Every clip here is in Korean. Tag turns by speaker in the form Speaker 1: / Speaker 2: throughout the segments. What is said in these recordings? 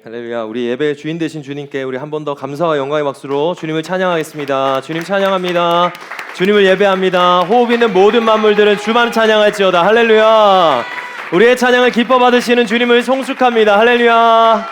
Speaker 1: 할렐루야. 우리 예배의 주인 되신 주님께 우리 한 번 더 감사와 영광의 박수로 주님을 찬양하겠습니다. 주님 찬양합니다. 주님을 예배합니다. 호흡 있는 모든 만물들은 주만 찬양할지어다. 할렐루야. 우리의 찬양을 기뻐 받으시는 주님을 송축합니다. 할렐루야.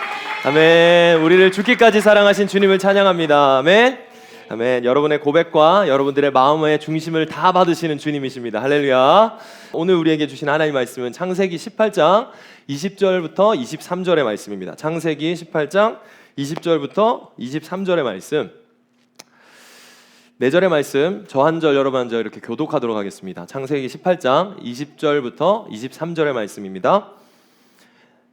Speaker 1: 아멘. 우리를 죽기까지 사랑하신 주님을 찬양합니다. 아멘. 아멘. 여러분의 고백과 여러분들의 마음의 중심을 다 받으시는 주님이십니다. 할렐루야. 오늘 우리에게 주신 하나님의 말씀은 창세기 18장 20절부터 23절의 말씀입니다. 창세기 18장 20절부터 23절의 말씀. 4절의 말씀 저 한 절 여러분 한 절 이렇게 교독하도록 하겠습니다. 창세기 18장 20절부터 23절의 말씀입니다.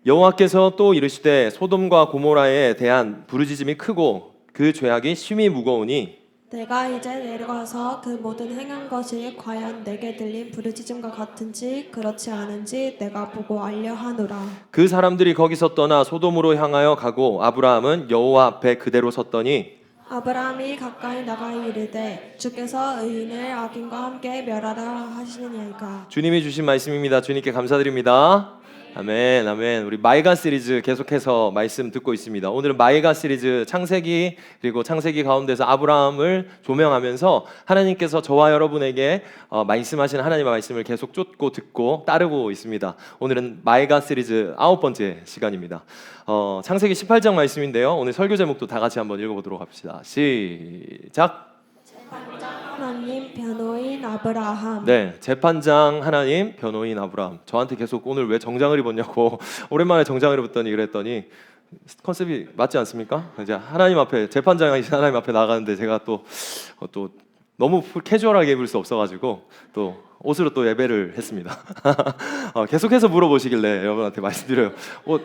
Speaker 1: 여호와께서 또 이르시되 소돔과 고모라에 대한 부르짖음이 크고 그 죄악이 심히 무거우니
Speaker 2: 내가 이제 내려가서 그 모든 행한 것이 과연 내게 들린 부르짖음과 같은지 그렇지 않은지 내가 보고 알려하노라.
Speaker 1: 그 사람들이 거기서 떠나 소돔으로 향하여 가고 아브라함은 여호와 앞에 그대로 섰더니
Speaker 2: 아브라함이 가까이 나가 이르되 주께서 의인을 악인과 함께 멸하라 하시느니까.
Speaker 1: 주님이 주신 말씀입니다. 주님께 감사드립니다. 아멘, 아멘. 우리 마이가 시리즈 계속해서 말씀 듣고 있습니다. 오늘은 마이가 시리즈 창세기 그리고 창세기 가운데서 아브라함을 조명하면서 하나님께서 저와 여러분에게 말씀하시는 하나님의 말씀을 계속 쫓고 듣고 따르고 있습니다. 오늘은 마이가 시리즈 9번째 시간입니다. 창세기 18장 말씀인데요. 오늘 설교 제목도 다 같이 한번 읽어보도록 합시다. 시작.
Speaker 2: 하나님 변호인 아브라함.
Speaker 1: 네, 재판장 하나님, 변호인 아브라함. 저한테 계속 오늘 왜 정장을 입었냐고 오랜만에 정장을 입었더니 그랬더니 컨셉이 맞지 않습니까? 이제 하나님 앞에 재판장이신 하나님 앞에 나가는데 제가 또 너무 캐주얼하게 입을 수 없어가지고 또 옷으로 또 예배를 했습니다. 계속해서 물어보시길래 여러분한테 말씀드려요.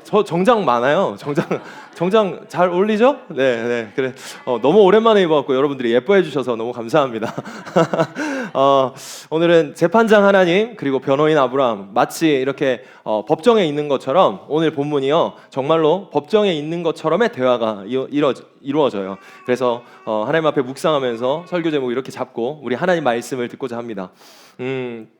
Speaker 1: 저 정장 많아요. 정장 잘 어울리죠? 네. 그래. 너무 오랜만에 입어갖고 여러분들이 예뻐해 주셔서 너무 감사합니다. 오늘은 재판장 하나님 그리고 변호인 아브라함 마치 이렇게 법정에 있는 것처럼 오늘 본문이요 정말로 법정에 있는 것처럼의 대화가 이루어져요. 그래서 하나님 앞에 묵상하면서 설교 제목 이렇게 잡고 우리 하나님 말씀을 듣고자 합니다.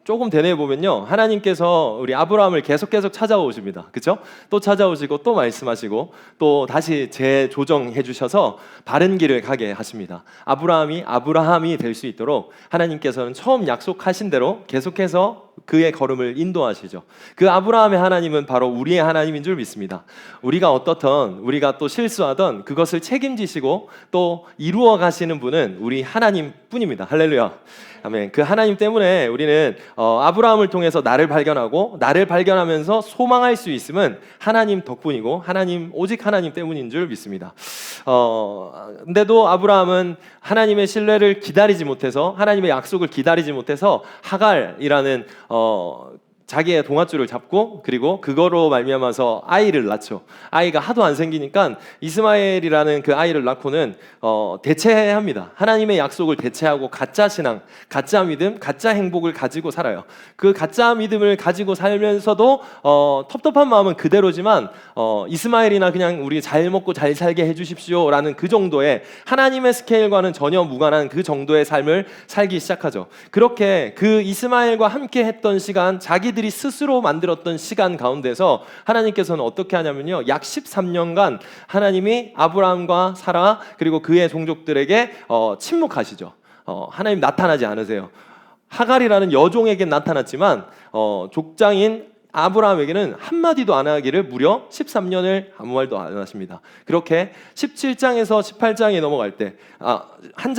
Speaker 1: 조금 되뇌어 보면요 하나님께서 우리 아브라함을 계속 찾아오십니다. 그렇죠? 또 찾아오시고 또 말씀하시고 또 다시 재조정해 주셔서 바른 길을 가게 하십니다. 아브라함이 될 수 있도록 하나님께서는 처음 약속하신 대로 계속해서 그의 걸음을 인도하시죠. 그 아브라함의 하나님은 바로 우리의 하나님인 줄 믿습니다. 우리가 어떻든 우리가 또 실수하던 그것을 책임지시고 또 이루어 가시는 분은 우리 하나님 뿐입니다. 할렐루야. 아멘. 그 하나님 때문에 우리는 아브라함을 통해서 나를 발견하고 나를 발견하면서 소망할 수 있음은 하나님 덕분이고 오직 하나님 때문인 줄 믿습니다. 근데도 아브라함은 하나님의 신뢰를 기다리지 못해서 하나님의 약속을 기다리지 못해서 하갈이라는 자기의 동아줄을 잡고 그리고 그거로 말미암아서 아이를 낳죠. 아이가 하도 안 생기니까 이스마엘이라는 그 아이를 낳고는 대체합니다. 하나님의 약속을 대체하고 가짜 신앙, 가짜 믿음, 가짜 행복을 가지고 살아요. 그 가짜 믿음을 가지고 살면서도 텁텁한 마음은 그대로지만 이스마엘이나 그냥 우리 잘 먹고 잘 살게 해주십시오라는 그 정도의 하나님의 스케일과는 전혀 무관한 그 정도의 삶을 살기 시작하죠. 그렇게 그 이스마엘과 함께 했던 시간 자기들이 스스로 만들었던 시간 가운데서 하나님께서는 어떻게 하냐면요 약 13년간 하나님이 아브라함과 사라 그리고 그의 종족들에게 침묵하시죠. 하나님 나타나지 않으세요. 하갈이라는 여종에게 나타났지만 족장인 아브라함에게는 한마디도 안 하기를 무려 13년을 아무 말도 안 하십니다. 그렇게 17장에서 18장에 넘어갈 때 한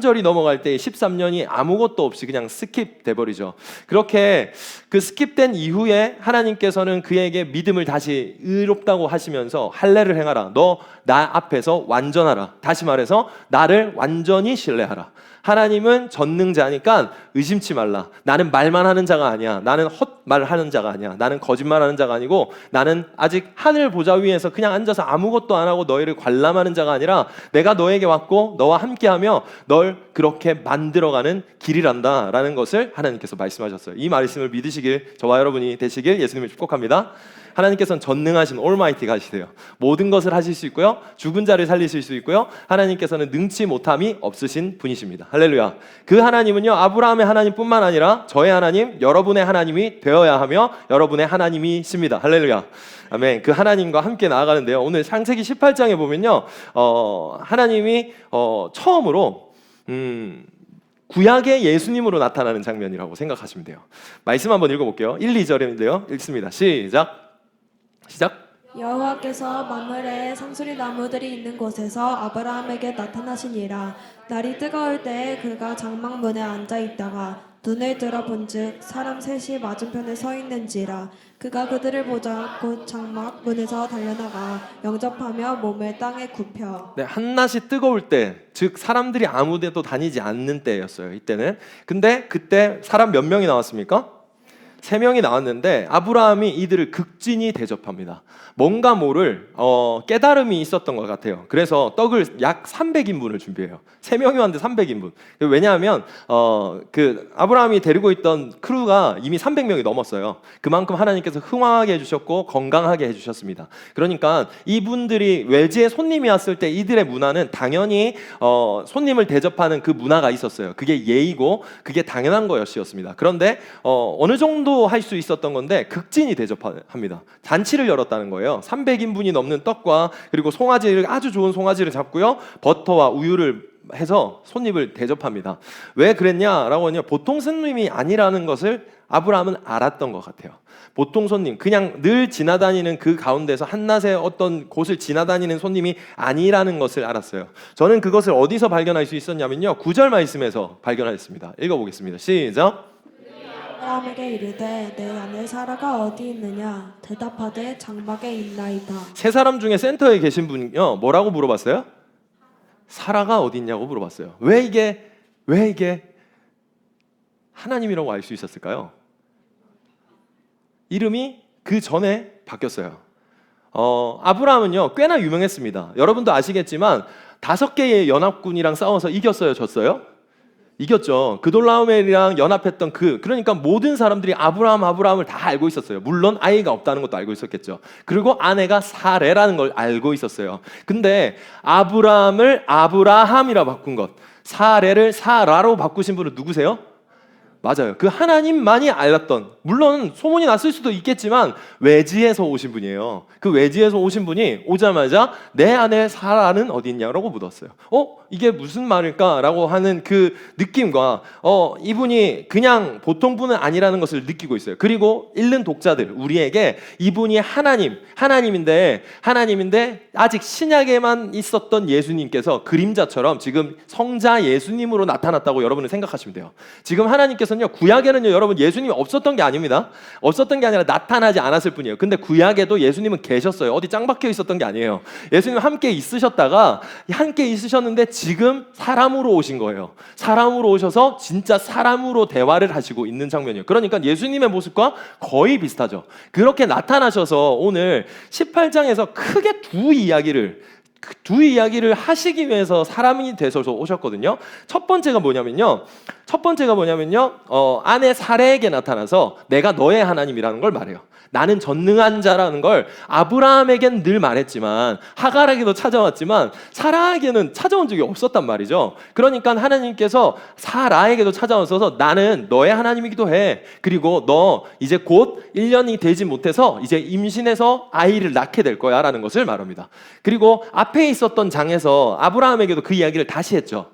Speaker 1: 절이 넘어갈 때 13년이 아무것도 없이 그냥 스킵돼 버리죠. 그렇게 그 스킵된 이후에 하나님께서는 그에게 믿음을 다시 의롭다고 하시면서 할례를 행하라. 너 나 앞에서 완전하라. 다시 말해서 나를 완전히 신뢰하라. 하나님은 전능자니까 의심치 말라. 나는 말만 하는 자가 아니야. 나는 헛말하는 자가 아니야. 나는 거짓말하는 자가 아니고 나는 아직 하늘 보좌 위에서 그냥 앉아서 아무것도 안 하고 너희를 관람하는 자가 아니라 내가 너에게 왔고 너와 함께하며 널 그렇게 만들어가는 길이란다 라는 것을 하나님께서 말씀하셨어요. 이 말씀을 믿으시길 저와 여러분이 되시길 예수님을 축복합니다. 하나님께서는 전능하신 올마이티 가시세요. 모든 것을 하실 수 있고요, 죽은 자를 살리실 수 있고요, 하나님께서는 능치 못함이 없으신 분이십니다. 할렐루야. 그 하나님은요, 아브라함의 하나님뿐만 아니라 저의 하나님, 여러분의 하나님이 되어야 하며 여러분의 하나님이십니다. 할렐루야. 아멘. 그 하나님과 함께 나아가는데요, 오늘 창세기 18장에 보면요, 하나님이 처음으로 구약의 예수님으로 나타나는 장면이라고 생각하시면 돼요. 말씀 한번 읽어볼게요. 1, 2절인데요. 읽습니다. 시작.
Speaker 2: 여호와께서 만물에 상수리 나무들이 있는 곳에서 아브라함에게 나타나시니라. 날이 뜨거울 때에 그가 장막문에 앉아 있다가 눈을 들어 본즉 사람 셋이 맞은편에 서 있는지라. 그가 그들을 보자 곧 장막 문에서 달려나가 영접하며 몸을 땅에 굽혀.
Speaker 1: 네, 한낮이 뜨거울 때, 즉 사람들이 아무데도 다니지 않는 때였어요. 이때는. 근데 그때 사람 몇 명이 나왔습니까? 3명이 나왔는데 아브라함이 이들을 극진히 대접합니다. 뭔가 모를 깨달음이 있었던 것 같아요. 그래서 떡을 약 300인분을 준비해요. 3명이 왔는데 300인분. 왜냐하면 그 아브라함이 데리고 있던 크루가 이미 300명이 넘었어요. 그만큼 하나님께서 흥왕하게 해주셨고 건강하게 해주셨습니다. 그러니까 이분들이 외지에 손님이 왔을 때 이들의 문화는 당연히 손님을 대접하는 그 문화가 있었어요. 그게 예의고 그게 당연한 것이었습니다. 그런데 어느 정도 할 수 있었던 건데 극진히 대접합니다. 잔치를 열었다는 거예요. 300인분이 넘는 떡과 그리고 송아지를, 아주 좋은 송아지를 잡고요, 버터와 우유를 해서 손님을 대접합니다. 왜 그랬냐라고 하면 보통 손님이 아니라는 것을 아브라함은 알았던 것 같아요. 보통 손님, 그냥 늘 지나다니는 그 가운데서 한낮에 어떤 곳을 지나다니는 손님이 아니라는 것을 알았어요. 저는 그것을 어디서 발견할 수 있었냐면요, 9절 말씀에서 발견하였습니다. 읽어보겠습니다. 시작.
Speaker 2: 아브라함에게 이르되 내 아내 사라가 어디 있느냐. 대답하되 장막에 있나이다.
Speaker 1: 세 사람 중에 센터에 계신 분이요, 뭐라고 물어봤어요? 사라가 어디 있냐고 물어봤어요. 왜 이게 하나님이라고 알 수 있었을까요? 이름이 그 전에 바뀌었어요. 아브라함은요 꽤나 유명했습니다. 여러분도 아시겠지만 5개의 연합군이랑 싸워서 이겼어요, 졌어요? 이겼죠. 그돌라오멜이랑 연합했던 그러니까 모든 사람들이 아브라함을 다 알고 있었어요. 물론 아이가 없다는 것도 알고 있었겠죠. 그리고 아내가 사레라는 걸 알고 있었어요. 근데 아브라함을 아브라함이라 바꾼 것, 사레를 사라로 바꾸신 분은 누구세요? 맞아요. 그 하나님만이 알았던, 물론 소문이 났을 수도 있겠지만 외지에서 오신 분이에요. 그 외지에서 오신 분이 오자마자 내 아내 사라는 어디 있냐라고 묻었어요. 이게 무슨 말일까라고 하는 그 느낌과 이분이 그냥 보통 분은 아니라는 것을 느끼고 있어요. 그리고 읽는 독자들, 우리에게 이분이 하나님인데 아직 신약에만 있었던 예수님께서 그림자처럼 지금 성자 예수님으로 나타났다고 여러분은 생각하시면 돼요. 지금 하나님께서는요, 구약에는요, 여러분 예수님이 없었던 게 아닙니다. 없었던 게 아니라 나타나지 않았을 뿐이에요. 근데 구약에도 예수님은 계셨어요. 어디 짱 박혀 있었던 게 아니에요. 예수님 함께 있으셨는데 지금 사람으로 오신 거예요. 사람으로 오셔서 진짜 사람으로 대화를 하시고 있는 장면이에요. 그러니까 예수님의 모습과 거의 비슷하죠. 그렇게 나타나셔서 오늘 18장에서 크게 두 이야기를 하시기 위해서 사람이 되셔서 오셨거든요. 첫 번째가 뭐냐면요, 아내 사레에게 나타나서 내가 너의 하나님이라는 걸 말해요. 나는 전능한 자라는 걸 아브라함에겐 늘 말했지만, 하갈에게도 찾아왔지만 사라에게는 찾아온 적이 없었단 말이죠. 그러니까 하나님께서 사라에게도 찾아와서 나는 너의 하나님이기도 해. 그리고 너 이제 곧 1년이 되지 못해서 이제 임신해서 아이를 낳게 될 거야 라는 것을 말합니다. 그리고 앞에 있었던 장에서 아브라함에게도 그 이야기를 다시 했죠.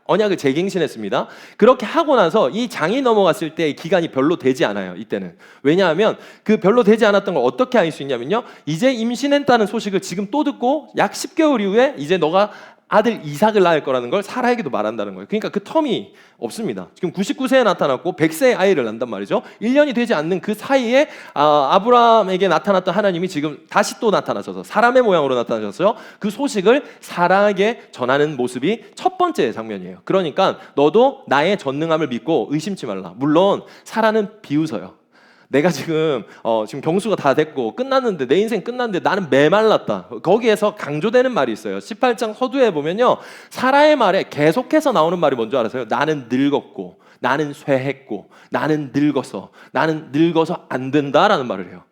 Speaker 1: 언약을 재갱신했습니다. 그렇게 하고 나서 이 장이 넘어갔을 때 기간이 별로 되지 않아요. 이때는. 왜냐하면 그 별로 되지 않았던 걸 어떻게 알 수 있냐면요, 이제 임신했다는 소식을 지금 또 듣고 약 10개월 이후에 이제 너가 아들 이삭을 낳을 거라는 걸 사라에게도 말한다는 거예요. 그러니까 그 텀이 없습니다. 지금 99세에 나타났고 100세에 아이를 낳는단 말이죠. 1년이 되지 않는 그 사이에 아브라함에게 나타났던 하나님이 지금 다시 또 나타나셔서 사람의 모양으로 나타나셔서 그 소식을 사라에게 전하는 모습이 첫 번째 장면이에요. 그러니까 너도 나의 전능함을 믿고 의심치 말라. 물론 사라는 비웃어요. 내가 지금 경수가 다 됐고 끝났는데, 내 인생 끝났는데 나는 메말랐다. 거기에서 강조되는 말이 있어요. 18장 서두에 보면요, 사라의 말에 계속해서 나오는 말이 뭔지 알아서요? 나는 늙었고, 나는 쇠했고, 나는 늙어서 안 된다라는 말을 해요.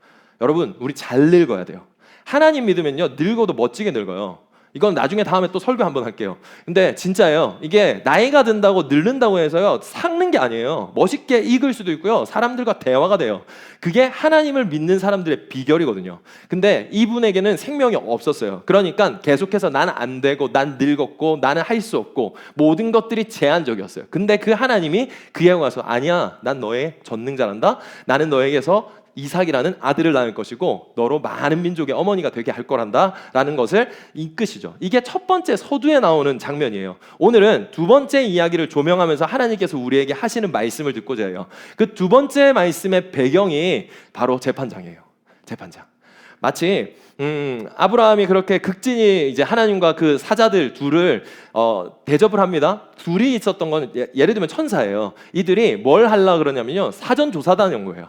Speaker 1: 여러분, 우리 잘 늙어야 돼요. 하나님 믿으면요, 늙어도 멋지게 늙어요. 이건 나중에 다음에 또 설교 한번 할게요. 근데 진짜예요. 이게 나이가 든다고 늙는다고 해서요, 삭는 게 아니에요. 멋있게 익을 수도 있고요, 사람들과 대화가 돼요. 그게 하나님을 믿는 사람들의 비결이거든요. 근데 이분에게는 생명이 없었어요. 그러니까 계속해서 나는 안 되고, 난 늙었고, 나는 할 수 없고, 모든 것들이 제한적이었어요. 근데 그 하나님이 그에 와서, 아니야, 난 너의 전능자란다. 나는 너에게서 이삭이라는 아들을 낳을 것이고 너로 많은 민족의 어머니가 되게 할 거란다 라는 것을 이끄시죠. 이게 첫 번째 서두에 나오는 장면이에요. 오늘은 두 번째 이야기를 조명하면서 하나님께서 우리에게 하시는 말씀을 듣고자 해요. 그 두 번째 말씀의 배경이 바로 재판장이에요. 재판장. 마치 아브라함이 그렇게 극진히 이제 하나님과 그 사자들 둘을 대접을 합니다. 둘이 있었던 건 예를 들면 천사예요. 이들이 뭘 하려고 그러냐면요, 사전 조사단인 거예요.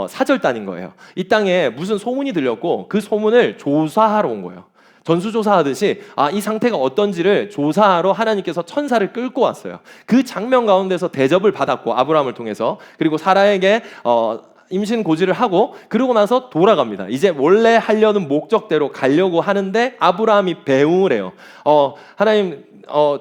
Speaker 1: 사절단인 거예요. 이 땅에 무슨 소문이 들렸고 그 소문을 조사하러 온 거예요. 전수조사하듯이 이 상태가 어떤지를 조사하러 하나님께서 천사를 끌고 왔어요. 그 장면 가운데서 대접을 받았고, 아브라함을 통해서, 그리고 사라에게 임신 고지를 하고, 그러고 나서 돌아갑니다. 이제 원래 하려는 목적대로 가려고 하는데 아브라함이 배웅을 해요. 하나님,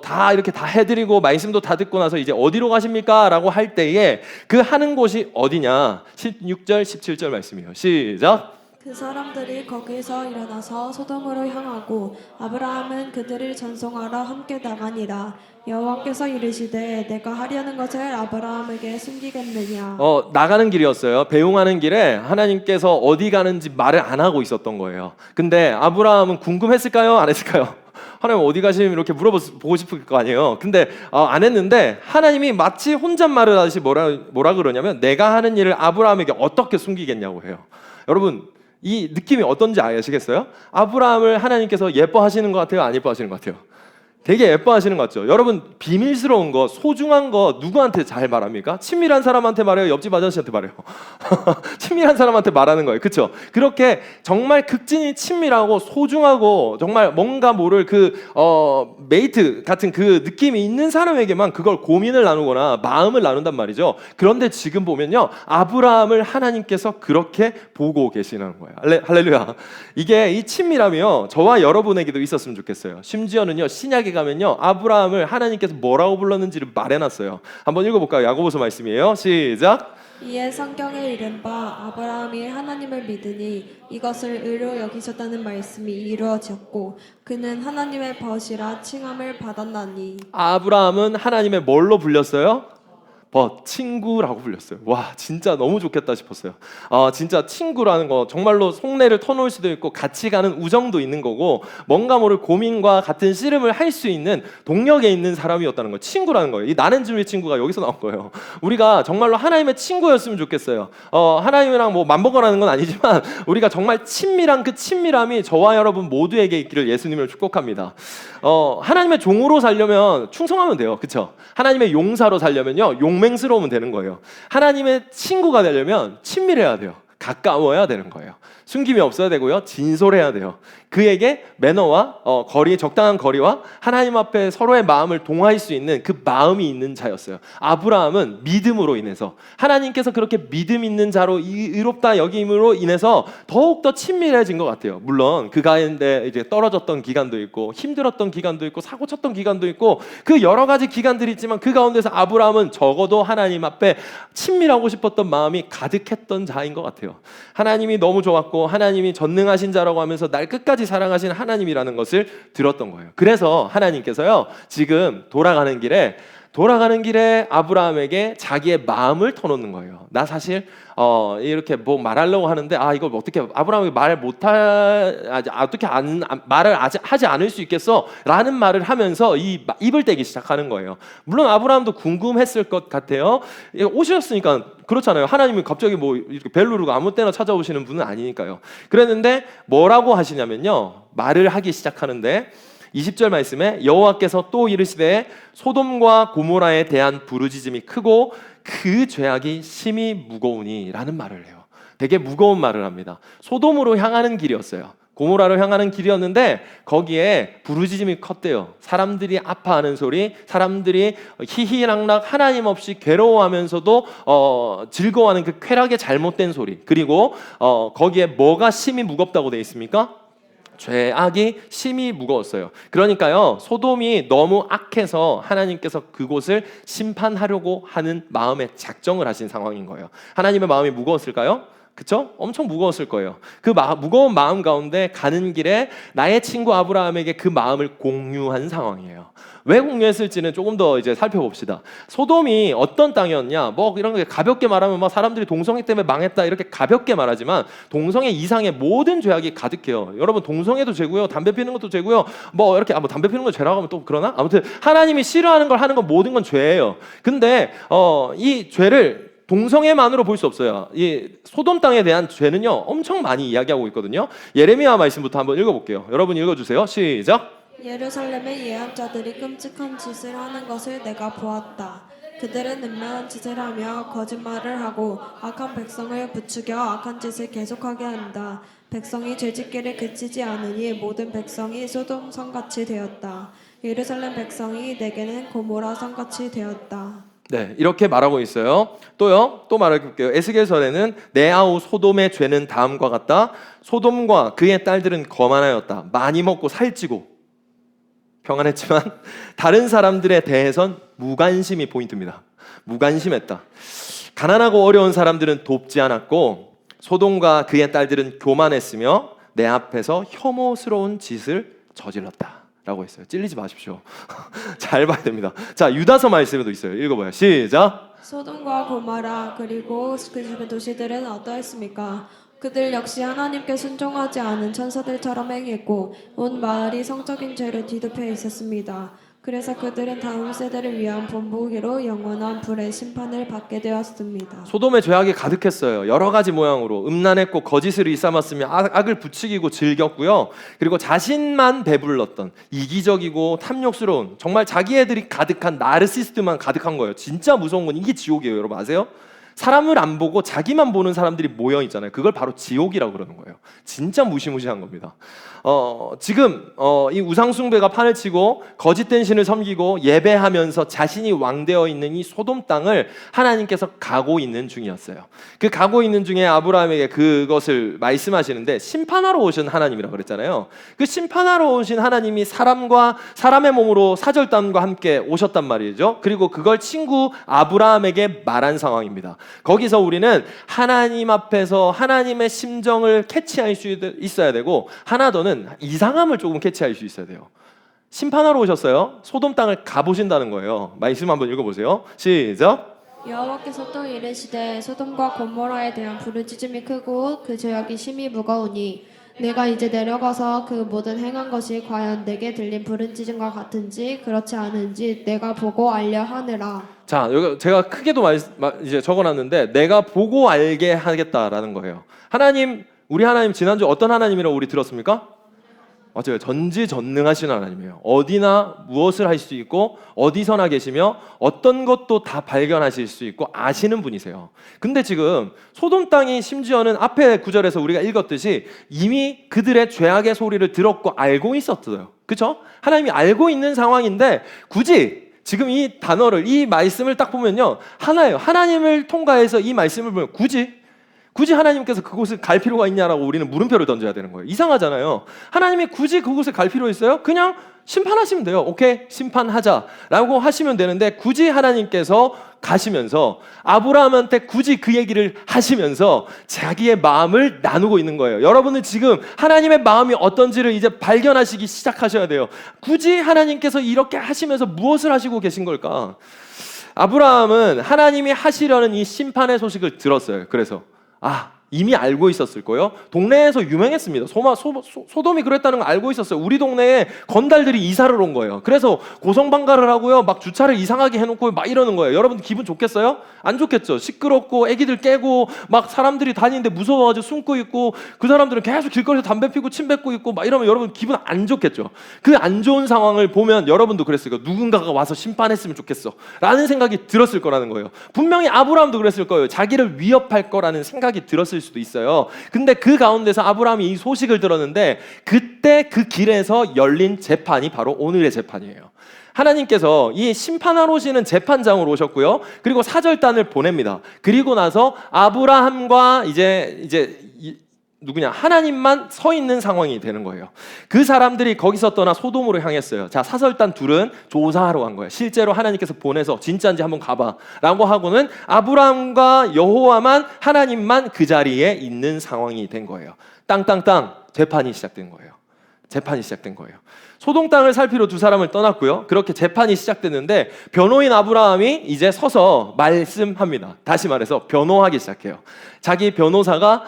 Speaker 1: 다 이렇게 다 해드리고 말씀도 다 듣고 나서 이제 어디로 가십니까? 라고 할 때에 그 하는 곳이 어디냐? 16절 17절 말씀이에요. 시작.
Speaker 2: 그 사람들이 거기서 일어나서 소돔으로 향하고 아브라함은 그들을 전송하러 함께 나가니라. 여호와께서 이르시되 내가 하려는 것을 아브라함에게 숨기겠느냐.
Speaker 1: 나가는 길이었어요. 배웅하는 길에 하나님께서 어디 가는지 말을 안 하고 있었던 거예요. 근데 아브라함은 궁금했을까요? 안 했을까요? 하나님 어디 가시면 이렇게 물어보고 싶을 거 아니에요. 근데 안 했는데 하나님이 마치 혼잣말을 하듯이 뭐라 그러냐면, 내가 하는 일을 아브라함에게 어떻게 숨기겠냐고 해요. 여러분, 이 느낌이 어떤지 아시겠어요? 아브라함을 하나님께서 예뻐하시는 것 같아요? 안 예뻐하시는 것 같아요? 되게 예뻐하시는 것 같죠? 여러분, 비밀스러운 거, 소중한 거 누구한테 잘 말합니까? 친밀한 사람한테 말해요? 옆집 아저씨한테 말해요? 친밀한 사람한테 말하는 거예요. 그렇죠? 그렇게 정말 극진히 친밀하고 소중하고 정말 뭔가 모를 메이트 같은 그 느낌이 있는 사람에게만 그걸 고민을 나누거나 마음을 나눈단 말이죠. 그런데 지금 보면요, 아브라함을 하나님께서 그렇게 보고 계시는 거예요. 할렐루야. 이게 이 친밀함이요, 저와 여러분에게도 있었으면 좋겠어요. 심지어는요, 신약에 가면요, 아브라함을 하나님께서 뭐라고 불렀는지를 말해놨어요. 한번 읽어볼까요? 야고보서 말씀이에요. 시작.
Speaker 2: 이에 성경에 이른 바 아브라함이 하나님을 믿으니 이것을 의로 여기셨다는 말씀이 이루어졌고 그는 하나님의 벗이라 칭함을 받았나니.
Speaker 1: 아브라함은 하나님의 뭘로 불렸어요? 친구라고 불렸어요. 와, 진짜 너무 좋겠다 싶었어요. 진짜 친구라는 거 정말로 속내를 터놓을 수도 있고 같이 가는 우정도 있는 거고, 뭔가 모를 고민과 같은 씨름을 할 수 있는 동력에 있는 사람이었다는 거예요. 친구라는 거예요. 이 나는 주의 친구가 여기서 나온 거예요. 우리가 정말로 하나님의 친구였으면 좋겠어요. 하나님이랑 뭐 맘먹으라는 건 아니지만 우리가 정말 친밀한 그 친밀함이 저와 여러분 모두에게 있기를 예수님을 축복합니다. 하나님의 종으로 살려면 충성하면 돼요. 그렇죠? 하나님의 용사로 살려면요, 용맹스러우면 되는 거예요. 하나님의 친구가 되려면 친밀해야 돼요. 가까워야 되는 거예요. 숨김이 없어야 되고요, 진솔해야 돼요. 그에게 매너와 적당한 거리와 하나님 앞에 서로의 마음을 동화할 수 있는 그 마음이 있는 자였어요. 아브라함은 믿음으로 인해서, 하나님께서 그렇게 믿음 있는 자로 의롭다 여김으로 인해서 더욱더 친밀해진 것 같아요. 물론 그 가운데 이제 떨어졌던 기간도 있고 힘들었던 기간도 있고 사고쳤던 기간도 있고 그 여러 가지 기간들이 있지만 그 가운데서 아브라함은 적어도 하나님 앞에 친밀하고 싶었던 마음이 가득했던 자인 것 같아요. 하나님이 너무 좋았고 하나님이 전능하신 자라고 하면서 날 끝까지 사랑하신 하나님이라는 것을 들었던 거예요. 그래서 하나님께서요, 지금 돌아가는 길에 아브라함에게 자기의 마음을 터놓는 거예요. 나 사실 이렇게 뭐 말하려고 하는데 이걸 어떻게 아브라함이 말을 하지 않을 수 있겠어? 라는 말을 하면서 입을 떼기 시작하는 거예요. 물론 아브라함도 궁금했을 것 같아요. 오셨으니까 그렇잖아요. 하나님이 갑자기 뭐 이렇게 벨 누르고 아무 때나 찾아오시는 분은 아니니까요. 그랬는데 뭐라고 하시냐면요, 말을 하기 시작하는데 20절 말씀에 여호와께서 또 이르시되 소돔과 고모라에 대한 부르짖음이 크고 그 죄악이 심히 무거우니 라는 말을 해요. 되게 무거운 말을 합니다. 소돔으로 향하는 길이었어요. 고모라를 향하는 길이었는데 거기에 부르짖음이 컸대요. 사람들이 아파하는 소리, 사람들이 희희낙낙 하나님 없이 괴로워하면서도 즐거워하는 그 쾌락의 잘못된 소리. 그리고 거기에 뭐가 심히 무겁다고 되어 있습니까? 죄악이 심히 무거웠어요. 그러니까요, 소돔이 너무 악해서 하나님께서 그곳을 심판하려고 하는 마음의 작정을 하신 상황인 거예요. 하나님의 마음이 무거웠을까요? 그쵸? 엄청 무거웠을 거예요. 그 무거운 마음 가운데 가는 길에 나의 친구 아브라함에게 그 마음을 공유한 상황이에요. 왜 공유했을지는 조금 더 이제 살펴봅시다. 소돔이 어떤 땅이었냐? 뭐 이런 게 가볍게 말하면 막 사람들이 동성애 때문에 망했다 이렇게 가볍게 말하지만 동성애 이상의 모든 죄악이 가득해요. 여러분 동성애도 죄고요, 담배 피우는 것도 죄고요. 뭐 이렇게 뭐 담배 피우는 거 죄라고 하면 또 그러나? 아무튼 하나님이 싫어하는 걸 하는 건 모든 건 죄예요. 근데 이 죄를 동성애만으로 볼 수 없어요. 이 소돔 땅에 대한 죄는요 엄청 많이 이야기하고 있거든요. 예레미야 말씀부터 한번 읽어볼게요. 여러분 읽어주세요. 시작.
Speaker 2: 예루살렘의 예언자들이 끔찍한 짓을 하는 것을 내가 보았다. 그들은 은밀한 짓을 하며 거짓말을 하고 악한 백성을 부추겨 악한 짓을 계속하게 한다. 백성이 죄짓기를 그치지 않으니 모든 백성이 소돔 성같이 되었다. 예루살렘 백성이 내게는 고모라 성같이 되었다.
Speaker 1: 네, 이렇게 말하고 있어요. 또요, 또 말해볼게요. 에스겔서에는 내 아우 소돔의 죄는 다음과 같다. 소돔과 그의 딸들은 거만하였다. 많이 먹고 살찌고 평안했지만 다른 사람들에 대해선 무관심이 포인트입니다. 무관심했다. 가난하고 어려운 사람들은 돕지 않았고 소돔과 그의 딸들은 교만했으며 내 앞에서 혐오스러운 짓을 저질렀다 라고 했어요. 찔리지 마십시오. 잘 봐야 됩니다. 자, 유다서 말씀에도 있어요. 읽어봐요. 시작.
Speaker 2: 소돔과 고모라 그리고 그 주변 도시들은 어떠했습니까? 그들 역시 하나님께 순종하지 않은 천사들처럼 행했고 온 마을이 성적인 죄를 뒤덮여 있었습니다. 그래서 그들은 다음 세대를 위한 본보기로 영원한 불의 심판을 받게 되었습니다.
Speaker 1: 소돔의 죄악이 가득했어요. 여러 가지 모양으로 음란했고 거짓을 일삼았으며 악을 부추기고 즐겼고요. 그리고 자신만 배불렀던 이기적이고 탐욕스러운 정말 자기 애들이 가득한 나르시스트만 가득한 거예요. 진짜 무서운 건 이게 지옥이에요. 여러분 아세요? 사람을 안 보고 자기만 보는 사람들이 모여 있잖아요. 그걸 바로 지옥이라고 그러는 거예요. 진짜 무시무시한 겁니다. 지금 이 우상숭배가 판을 치고 거짓된 신을 섬기고 예배하면서 자신이 왕되어 있는 이 소돔 땅을 하나님께서 가고 있는 중이었어요. 그 가고 있는 중에 아브라함에게 그것을 말씀하시는데 심판하러 오신 하나님이라고 그랬잖아요. 그 심판하러 오신 하나님이 사람의 몸으로 사절단과 함께 오셨단 말이죠. 그리고 그걸 친구 아브라함에게 말한 상황입니다. 거기서 우리는 하나님 앞에서 하나님의 심정을 캐치할 수 있어야 되고 하나 더는 이상함을 조금 캐치할 수 있어야 돼요. 심판하러 오셨어요. 소돔 땅을 가보신다는 거예요. 말씀 한번 읽어보세요. 시작.
Speaker 2: 여호와께서 또 이르시되 소돔과 고모라에 대한 부르짖음이 크고 그 죄악이 심히 무거우니 내가 이제 내려가서 그 모든 행한 것이 과연 내게 들린 부르짖음과 같은지 그렇지 않은지 내가 보고 알려 하느라. 자,
Speaker 1: 여기 제가 크게도 이제 적어놨는데 내가 보고 알게 하겠다라는 거예요. 하나님, 우리 하나님 지난주 어떤 하나님이라고 우리 들었습니까? 맞아요. 전지전능하신 하나님이에요. 어디나 무엇을 할 수 있고 어디서나 계시며 어떤 것도 다 발견하실 수 있고 아시는 분이세요. 근데 지금 소돔 땅이 심지어는 앞에 구절에서 우리가 읽었듯이 이미 그들의 죄악의 소리를 들었고 알고 있었어요. 그렇죠? 하나님이 알고 있는 상황인데 굳이 지금 이 단어를 이 말씀을 딱 보면요. 하나예요. 하나님을 통과해서 이 말씀을 보면 굳이 하나님께서 그곳을 갈 필요가 있냐라고 우리는 물음표를 던져야 되는 거예요. 이상하잖아요. 하나님이 굳이 그곳을 갈 필요 있어요? 그냥 심판하시면 돼요. 오케이, 심판하자라고 하시면 되는데 굳이 하나님께서 가시면서 아브라함한테 굳이 그 얘기를 하시면서 자기의 마음을 나누고 있는 거예요. 여러분은 지금 하나님의 마음이 어떤지를 이제 발견하시기 시작하셔야 돼요. 굳이 하나님께서 이렇게 하시면서 무엇을 하시고 계신 걸까? 아브라함은 하나님이 하시려는 이 심판의 소식을 들었어요. 그래서 이미 알고 있었을 거예요. 동네에서 유명했습니다. 소돔이 그랬다는 걸 알고 있었어요. 우리 동네에 건달들이 이사를 온 거예요. 그래서 고성방가를 하고요. 막 주차를 이상하게 해놓고 막 이러는 거예요. 여러분 기분 좋겠어요? 안 좋겠죠. 시끄럽고 애기들 깨고 막 사람들이 다니는데 무서워가지고 숨고 있고 그 사람들은 계속 길거리에서 담배 피고 침 뱉고 있고 막 이러면 여러분 기분 안 좋겠죠. 그 안 좋은 상황을 보면 여러분도 그랬을 거예요. 누군가가 와서 심판했으면 좋겠어 라는 생각이 들었을 거라는 거예요. 분명히 아브라함도 그랬을 거예요. 자기를 위협할 거라는 생각이 들었을 들었을 수도 있어요. 근데 그 가운데서 아브라함이 이 소식을 들었는데 그때 그 길에서 열린 재판이 바로 오늘의 재판이에요. 하나님께서 이 심판하러 오시는 재판장으로 오셨고요. 그리고 사절단을 보냅니다. 그리고 나서 아브라함과 누구냐? 하나님만 서 있는 상황이 되는 거예요. 그 사람들이 거기서 떠나 소돔으로 향했어요. 자, 사설단 둘은 조사하러 간 거예요. 실제로 하나님께서 보내서 진짜인지 한번 가봐 라고 하고는 아브라함과 여호와만, 하나님만 그 자리에 있는 상황이 된 거예요. 땅땅땅 재판이 시작된 거예요. 재판이 시작된 거예요. 소돔 땅을 살피러 두 사람을 떠났고요. 그렇게 재판이 시작됐는데 변호인 아브라함이 이제 서서 말씀합니다. 다시 말해서 변호하기 시작해요. 자기 변호사가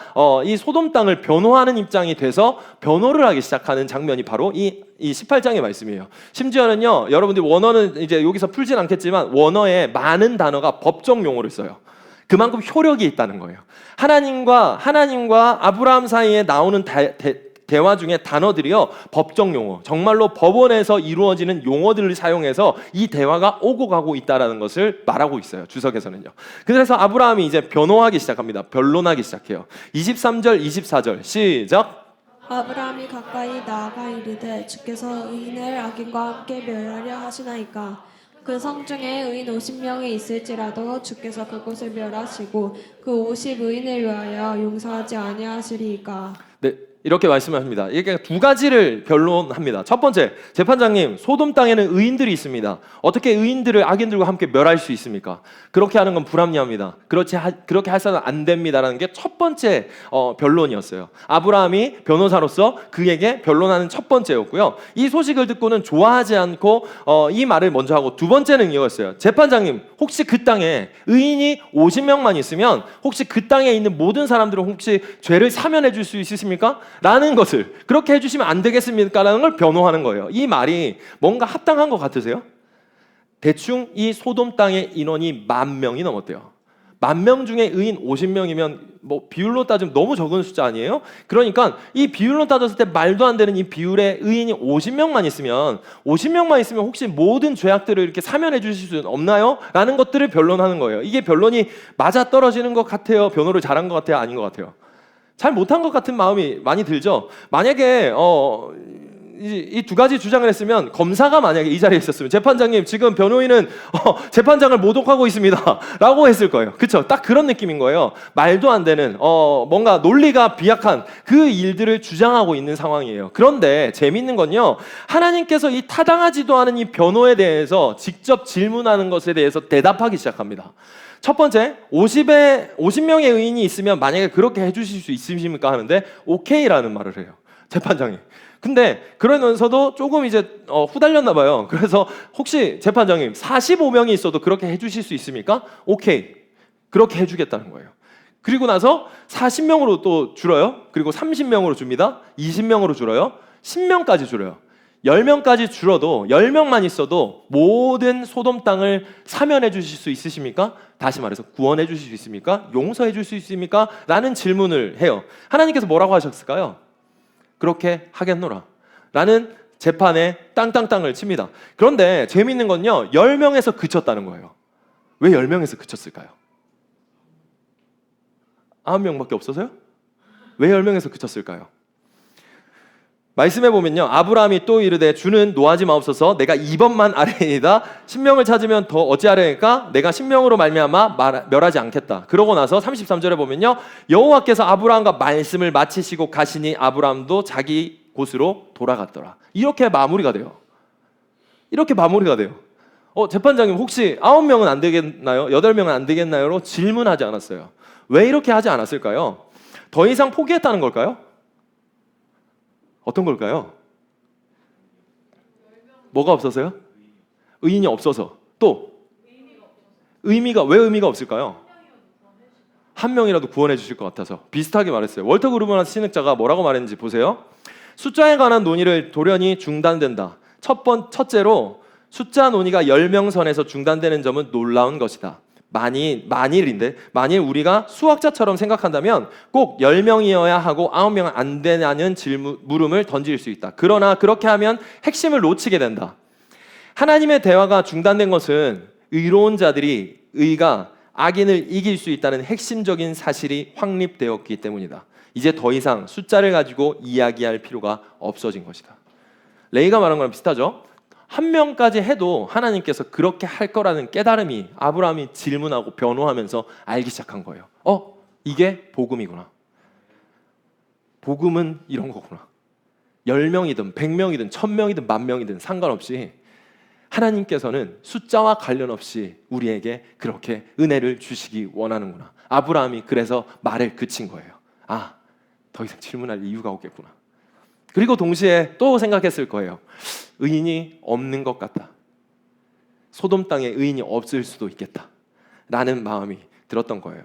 Speaker 1: 이 소돔 땅을 변호하는 입장이 돼서 변호를 하기 시작하는 장면이 바로 이 18장의 말씀이에요. 심지어는요, 여러분들이 원어는 이제 여기서 풀진 않겠지만 원어에 많은 단어가 법정 용어를 써요. 그만큼 효력이 있다는 거예요. 하나님과 아브라함 사이에 나오는 대화 중에 단어들이요, 법정 용어, 정말로 법원에서 이루어지는 용어들을 사용해서 이 대화가 오고 가고 있다는 것을 말하고 있어요. 주석에서는요. 그래서 아브라함이 이제 변호하기 시작합니다. 변론하기 시작해요. 23절, 24절 시작.
Speaker 2: 아브라함이 가까이 나아가 이르되 주께서 의인을 악인과 함께 멸하려 하시나이까. 그 성 중에 의인 50명이 있을지라도 주께서 그곳을 멸하시고 그 50 의인을 위하여 용서하지 아니하시리이까.
Speaker 1: 네, 이렇게 말씀하십니다. 이게 두 가지를 변론합니다. 첫 번째, 재판장님, 소돔 땅에는 의인들이 있습니다. 어떻게 의인들을 악인들과 함께 멸할 수 있습니까? 그렇게 하는 건 불합리합니다. 그렇게 해서는 안 됩니다라는 게 첫 번째 변론이었어요. 아브라함이 변호사로서 그에게 변론하는 첫 번째였고요. 이 소식을 듣고는 좋아하지 않고 이 말을 먼저 하고, 두 번째는 이거였어요. 재판장님, 혹시 그 땅에 의인이 50명만 있으면 혹시 그 땅에 있는 모든 사람들은 혹시 죄를 사면해 줄 수 있으십니까? 라는 것을, 그렇게 해주시면 안 되겠습니까? 라는 걸 변호하는 거예요. 이 말이 뭔가 합당한 것 같으세요? 대충 이 소돔 땅의 인원이 10,000명이 넘었대요. 10,000명 중에 의인 50명이면 뭐 비율로 따지면 너무 적은 숫자 아니에요? 그러니까 이 비율로 따졌을 때 말도 안 되는 이 비율에 의인이 50명만 있으면 혹시 모든 죄악들을 이렇게 사면해 주실 수 없나요? 라는 것들을 변론하는 거예요. 이게 변론이 맞아 떨어지는 것 같아요? 변호를 잘한 것 같아요? 아닌 것 같아요? 잘 못한 것 같은 마음이 많이 들죠. 만약에 이 두 가지 주장을 했으면, 검사가 만약에 이 자리에 있었으면 재판장님, 지금 변호인은 재판장을 모독하고 있습니다 라고 했을 거예요. 그렇죠? 딱 그런 느낌인 거예요. 말도 안 되는 뭔가 논리가 비약한 그 일들을 주장하고 있는 상황이에요. 그런데 재밌는 건요, 하나님께서 이 타당하지도 않은 이 변호에 대해서 직접 질문하는 것에 대해서 대답하기 시작합니다. 첫 번째, 50명의 의인이 있으면 만약에 그렇게 해주실 수 있으십니까? 하는데 오케이라는 말을 해요, 재판장이. 근데 그러면서도 조금 이제 후달렸나 봐요. 그래서 혹시 재판장님 45명이 있어도 그렇게 해주실 수 있습니까? 오케이, 그렇게 해주겠다는 거예요. 그리고 나서 40명으로 또 줄어요. 그리고 30명으로 줍니다. 20명으로 줄어요. 10명까지 줄어요. 10명까지 줄어도 10명만 있어도 모든 소돔 땅을 사면해 주실 수 있으십니까? 다시 말해서 구원해 주실 수 있습니까? 용서해 줄 수 있습니까? 라는 질문을 해요. 하나님께서 뭐라고 하셨을까요? 그렇게 하겠노라 라는 재판에 땅땅땅을 칩니다. 그런데 재미있는 건요, 10명에서 그쳤다는 거예요. 왜 10명에서 그쳤을까요? 9명밖에 없어서요? 왜 10명에서 그쳤을까요? 말씀해 보면요, 아브라함이 또 이르되 주는 노하지 마옵소서, 내가 2번만 아뢰이다. 10명을 찾으면 더 어찌하려니까 내가 10명으로 말미암아 멸하지 않겠다. 그러고 나서 33절에 보면요, 여호와께서 아브라함과 말씀을 마치시고 가시니 아브라함도 자기 곳으로 돌아갔더라. 이렇게 마무리가 돼요. 이렇게 마무리가 돼요. 재판장님, 혹시 9명은 안 되겠나요? 8명은 안 되겠나요?로 질문하지 않았어요. 왜 이렇게 하지 않았을까요? 더 이상 포기했다는 걸까요? 어떤 걸까요? 뭐가 없어서요? 의인이 없어서. 또 왜 의미가 없을까요? 한 명이라도 구원해 주실 것 같아서. 비슷하게 말했어요. 월터 그루먼 신학자가 뭐라고 말했는지 보세요. 숫자에 관한 논의를 돌연히 중단된다. 첫째로 숫자 논의가 10명 선에서 중단되는 점은 놀라운 것이다. 만일 우리가 수학자처럼 생각한다면 꼭 10명이어야 하고 9명은 안 되냐는 물음을 던질 수 있다. 그러나 그렇게 하면 핵심을 놓치게 된다. 하나님의 대화가 중단된 것은 의로운 자들이 의가 악인을 이길 수 있다는 핵심적인 사실이 확립되었기 때문이다. 이제 더 이상 숫자를 가지고 이야기할 필요가 없어진 것이다. 레이가 말한 거랑 비슷하죠? 한 명까지 해도 하나님께서 그렇게 할 거라는 깨달음이 아브라함이 질문하고 변호하면서 알기 시작한 거예요. 이게 복음이구나. 복음은 이런 거구나. 10명이든 100명이든 1000명이든 10,000명이든 상관없이 하나님께서는 숫자와 관련 없이 우리에게 그렇게 은혜를 주시기 원하는구나. 아브라함이 그래서 말을 그친 거예요. 더 이상 질문할 이유가 없겠구나. 그리고 동시에 또 생각했을 거예요. 의인이 없는 것 같다. 소돔 땅에 의인이 없을 수도 있겠다 라는 마음이 들었던 거예요.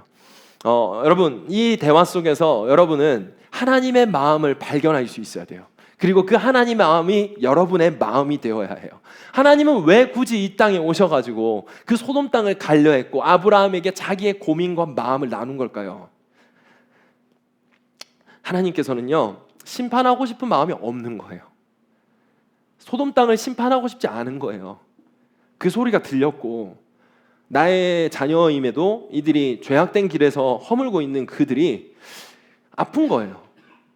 Speaker 1: 여러분, 이 대화 속에서 여러분은 하나님의 마음을 발견할 수 있어야 돼요. 그리고 그 하나님의 마음이 여러분의 마음이 되어야 해요. 하나님은 왜 굳이 이 땅에 오셔가지고 그 소돔 땅을 가려 했고 아브라함에게 자기의 고민과 마음을 나눈 걸까요? 하나님께서는요, 심판하고 싶은 마음이 없는 거예요. 소돔 땅을 심판하고 싶지 않은 거예요. 그 소리가 들렸고 나의 자녀임에도 이들이 죄악된 길에서 허물고 있는 그들이 아픈 거예요.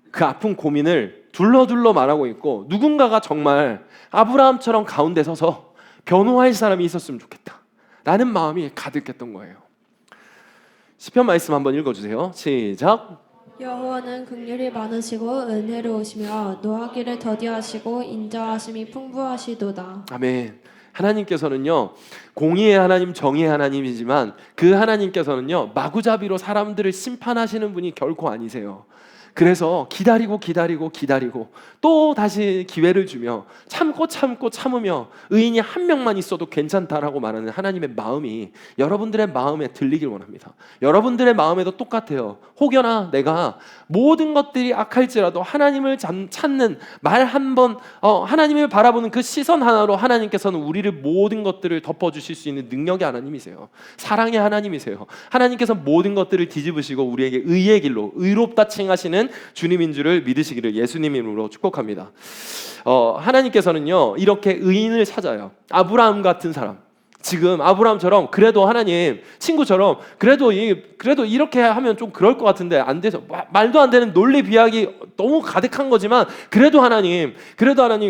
Speaker 1: 그 아픈 고민을 둘러둘러 말하고 있고 누군가가 정말 아브라함처럼 가운데 서서 변호할 사람이 있었으면 좋겠다 라는 마음이 가득했던 거예요. 시편 말씀 한번 읽어주세요. 시작.
Speaker 2: 여호와는 긍휼이 많으시고 은혜로우시며 노하기를 더디하시고 인자하심이 풍부하시도다.
Speaker 1: 아멘. 하나님께서는요, 공의의 하나님, 정의의 하나님이지만 그 하나님께서는요, 마구잡이로 사람들을 심판하시는 분이 결코 아니세요. 그래서 기다리고 또 다시 기회를 주며 참고 참으며 의인이 한 명만 있어도 괜찮다라고 말하는 하나님의 마음이 여러분들의 마음에 들리길 원합니다. 여러분들의 마음에도 똑같아요. 혹여나 내가 모든 것들이 악할지라도 하나님을 찾는 말 한 번, 하나님을 바라보는 그 시선 하나로 하나님께서는 우리를 모든 것들을 덮어주실 수 있는 능력의 하나님이세요. 사랑의 하나님이세요. 하나님께서 모든 것들을 뒤집으시고 우리에게 의의 길로 의롭다 칭하시는 주님인 줄을 믿으시기를 예수님 이름으로 축복합니다. 하나님께서는요, 이렇게 의인을 찾아요. 아브라함 같은 사람, 지금 아브라함처럼 그래도 하나님 친구처럼 그래도 이렇게 하면 좀 그럴 것 같은데 안 돼서 말도 안 되는 논리 비약이 너무 가득한 거지만 그래도 하나님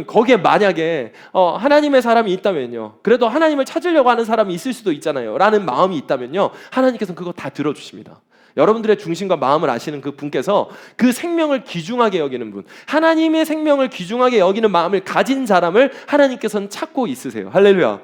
Speaker 1: 거기에 만약에 하나님의 사람이 있다면요, 그래도 하나님을 찾으려고 하는 사람이 있을 수도 있잖아요 라는 마음이 있다면요, 하나님께서는 그거 다 들어주십니다. 여러분들의 중심과 마음을 아시는 그 분께서 그 생명을 귀중하게 여기는 분, 하나님의 생명을 귀중하게 여기는 마음을 가진 사람을 하나님께서는 찾고 있으세요. 할렐루야.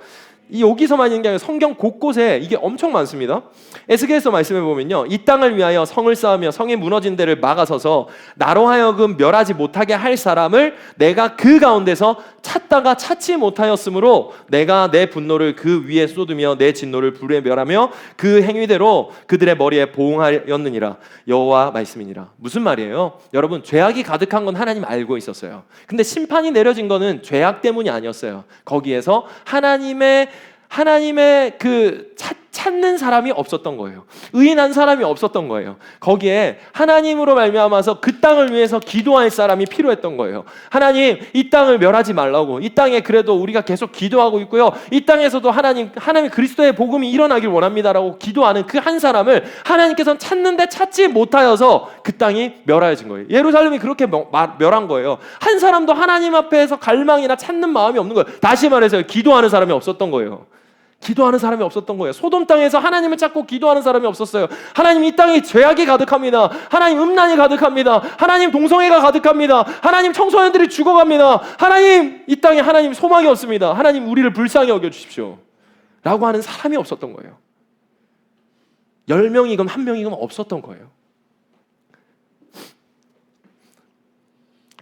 Speaker 1: 이 여기서만 있는 게 아니라 성경 곳곳에 이게 엄청 많습니다. 에스겔서 말씀해 보면요, 이 땅을 위하여 성을 쌓으며 성이 무너진 데를 막아서서 나로 하여금 멸하지 못하게 할 사람을 내가 그 가운데서 찾다가 찾지 못하였으므로 내가 내 분노를 그 위에 쏟으며 내 진노를 불에 멸하며 그 행위대로 그들의 머리에 보응하였느니라. 여호와 말씀이니라. 무슨 말이에요? 여러분, 죄악이 가득한 건 하나님 알고 있었어요. 근데 심판이 내려진 거는 죄악 때문이 아니었어요. 거기에서 하나님의 그 찾는 사람이 없었던 거예요. 의인한 사람이 없었던 거예요. 거기에 하나님으로 말미암아서 그 땅을 위해서 기도할 사람이 필요했던 거예요. 하나님, 이 땅을 멸하지 말라고. 이 땅에 그래도 우리가 계속 기도하고 있고요, 이 땅에서도 하나님 그리스도의 복음이 일어나길 원합니다라고 기도하는 그 한 사람을 하나님께서는 찾는데 찾지 못하여서 그 땅이 멸하여진 거예요. 예루살렘이 그렇게 멸한 거예요. 한 사람도 하나님 앞에서 갈망이나 찾는 마음이 없는 거예요. 다시 말해서 기도하는 사람이 없었던 거예요. 기도하는 사람이 없었던 거예요. 소돔 땅에서 하나님을 찾고 기도하는 사람이 없었어요. 하나님, 이 땅에 죄악이 가득합니다. 하나님, 음란이 가득합니다. 하나님, 동성애가 가득합니다. 하나님, 청소년들이 죽어갑니다. 하나님, 이 땅에 하나님 소망이 없습니다. 하나님, 우리를 불쌍히 여겨주십시오 라고 하는 사람이 없었던 거예요. 10명이건 1명이건 없었던 거예요.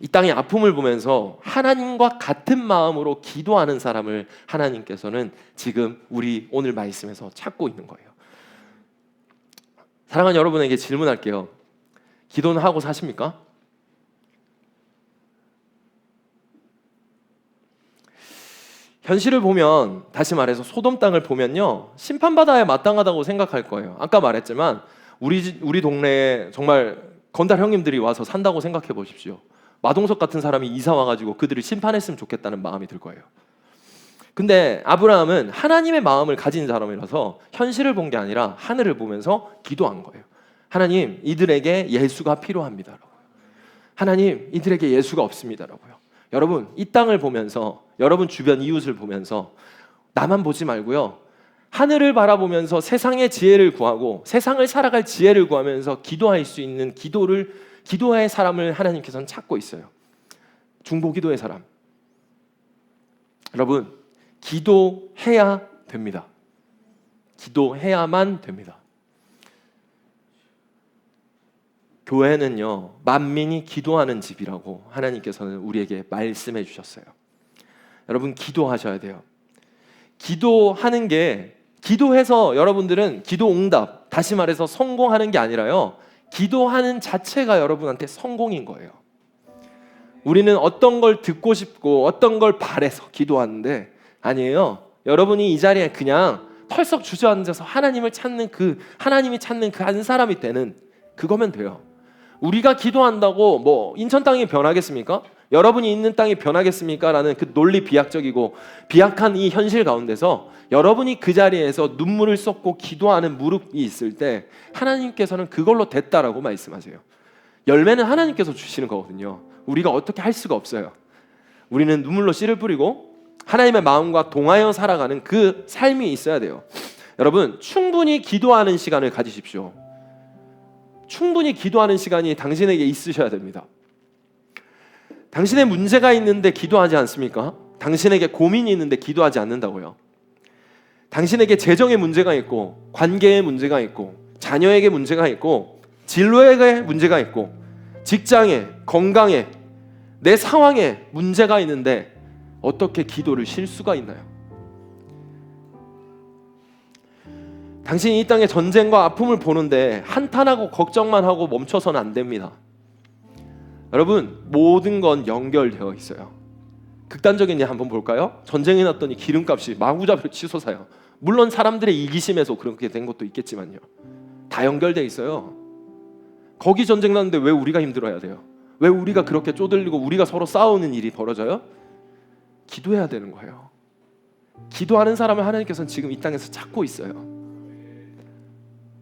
Speaker 1: 이 땅의 아픔을 보면서 하나님과 같은 마음으로 기도하는 사람을 하나님께서는 지금 우리 오늘 말씀에서 찾고 있는 거예요. 사랑하는 여러분에게 질문할게요. 기도는 하고 사십니까? 현실을 보면, 다시 말해서 소돔 땅을 보면요, 심판받아야 마땅하다고 생각할 거예요. 아까 말했지만 우리 동네에 정말 건달 형님들이 와서 산다고 생각해 보십시오. 마동석 같은 사람이 이사 와가지고 그들을 심판했으면 좋겠다는 마음이 들 거예요. 근데 아브라함은 하나님의 마음을 가진 사람이라서 현실을 본 게 아니라 하늘을 보면서 기도한 거예요. 하나님, 이들에게 예수가 필요합니다라고. 하나님, 이들에게 예수가 없습니다라고요. 여러분, 이 땅을 보면서, 여러분 주변 이웃을 보면서 나만 보지 말고요, 하늘을 바라보면서 세상의 지혜를 구하고 세상을 살아갈 지혜를 구하면서 기도할 수 있는 기도의 사람을 하나님께서는 찾고 있어요. 중보기도의 사람. 여러분, 기도해야 됩니다. 기도해야만 됩니다. 교회는요, 만민이 기도하는 집이라고 하나님께서는 우리에게 말씀해 주셨어요. 여러분, 기도하셔야 돼요. 기도하는 게, 기도해서 여러분들은 기도 응답, 다시 말해서 성공하는 게 아니라요, 기도하는 자체가 여러분한테 성공인 거예요. 우리는 어떤 걸 듣고 싶고 어떤 걸 바래서 기도하는데, 아니에요. 여러분이 이 자리에 그냥 털썩 주저앉아서 하나님이 찾는 그 한 사람이 되는, 그거면 돼요. 우리가 기도한다고 뭐 인천 땅이 변하겠습니까? 여러분이 있는 땅이 변하겠습니까? 라는 그 논리 비약적이고 비약한 이 현실 가운데서 여러분이 그 자리에서 눈물을 쏟고 기도하는 무릎이 있을 때 하나님께서는 그걸로 됐다라고 말씀하세요. 열매는 하나님께서 주시는 거거든요. 우리가 어떻게 할 수가 없어요. 우리는 눈물로 씨를 뿌리고 하나님의 마음과 동하여 살아가는 그 삶이 있어야 돼요. 여러분, 충분히 기도하는 시간을 가지십시오. 충분히 기도하는 시간이 당신에게 있으셔야 됩니다. 당신의 문제가 있는데 기도하지 않습니까? 당신에게 고민이 있는데 기도하지 않는다고요. 당신에게 재정의 문제가 있고, 관계의 문제가 있고, 자녀에게 문제가 있고, 진로에게 문제가 있고, 직장에, 건강에, 내 상황에 문제가 있는데 어떻게 기도를 쉴 수가 있나요? 당신이 이 땅의 전쟁과 아픔을 보는데 한탄하고 걱정만 하고 멈춰서는 안 됩니다. 여러분, 모든 건 연결되어 있어요. 극단적인 예 한번 볼까요? 전쟁이 났더니 기름값이 마구잡이로 치솟아요. 물론 사람들의 이기심에서 그렇게 된 것도 있겠지만요, 다 연결되어 있어요. 거기 전쟁 났는데 왜 우리가 힘들어야 돼요? 왜 우리가 그렇게 쪼들리고 우리가 서로 싸우는 일이 벌어져요? 기도해야 되는 거예요. 기도하는 사람을 하나님께서는 지금 이 땅에서 찾고 있어요.